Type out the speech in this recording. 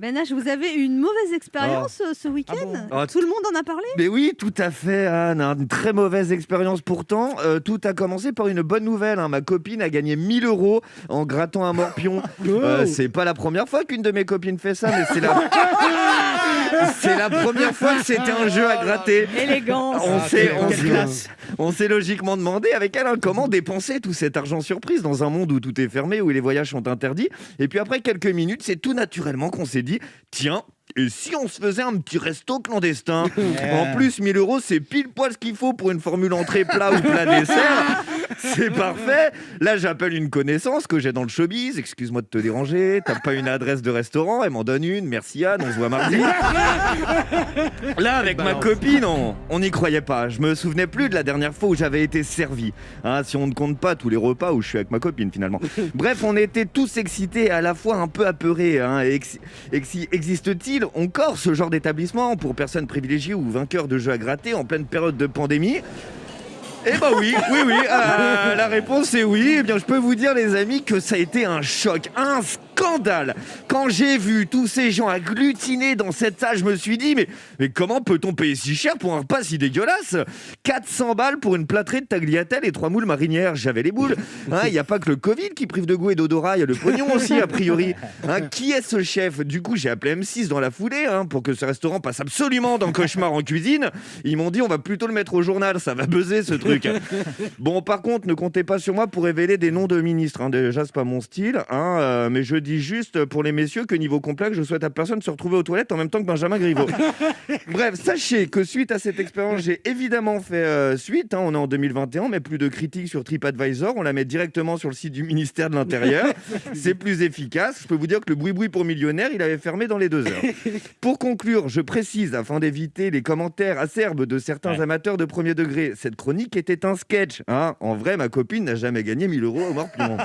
Ben H, vous avez eu une mauvaise expérience ce week-end. Tout le monde en a parlé. Mais oui, tout à fait, Anne. Une très mauvaise expérience pourtant. Tout a commencé par une bonne nouvelle. Ma copine a gagné 1 000 € en grattant un morpion. C'est pas la première fois qu'une de mes copines fait ça, mais c'est la première fois que c'était un jeu à gratter. Élégance. On s'est logiquement demandé avec elle comment dépenser tout cet argent surprise dans un monde où tout est fermé, où les voyages sont interdits. Et puis après quelques minutes, c'est tout naturellement qu'on s'est dit, tiens, et si on se faisait un petit resto clandestin? En plus, 1 000 €, c'est pile poil ce qu'il faut pour une formule entrée plat ou plat dessert. C'est parfait. Là, j'appelle une connaissance que j'ai dans le showbiz. Excuse-moi de te déranger. T'as pas une adresse de restaurant? Elle m'en donne une. Merci Anne, on se voit mardi. Là, avec ma copine, on n'y croyait pas. Je me souvenais plus de la dernière fois où j'avais été servi. Si on ne compte pas tous les repas où je suis avec ma copine finalement. Bref, on était tous excités et à la fois un peu apeurés. Existe-t-il encore ce genre d'établissement pour personnes privilégiées ou vainqueurs de jeux à gratter en pleine période de pandémie? Eh ben oui. La réponse est oui. Eh bien, je peux vous dire, les amis, que ça a été un choc, un scandale. Quand j'ai vu tous ces gens agglutinés dans cette salle, je me suis dit, mais comment peut-on payer si cher pour un repas si dégueulasse? 400 balles pour une plâtrée de tagliatelle et 3 moules marinières. J'avais les boules. Il n'y a pas que le Covid qui prive de goût et d'odorat, il y a le pognon aussi, a priori. Qui est ce chef? Du coup, j'ai appelé M6 dans la foulée pour que ce restaurant passe absolument dans Cauchemar en cuisine. Ils m'ont dit, on va plutôt le mettre au journal, ça va buzzer ce truc. Bon, par contre, ne comptez pas sur moi pour révéler des noms de ministres. Déjà, c'est pas mon style. Mais je dis juste pour les messieurs que niveau complexe, je souhaite à personne de se retrouver aux toilettes en même temps que Benjamin Griveaux. Bref, sachez que suite à cette expérience, j'ai évidemment fait suite. On est en 2021, mais plus de critiques sur TripAdvisor. On la met directement sur le site du ministère de l'Intérieur. C'est plus efficace. Je peux vous dire que le boui-boui pour millionnaire, il avait fermé dans les 2 heures. Pour conclure, je précise, afin d'éviter les commentaires acerbes de certains amateurs de premier degré, cette chronique était un sketch. En vrai, ma copine n'a jamais gagné 1 000 € au morpion.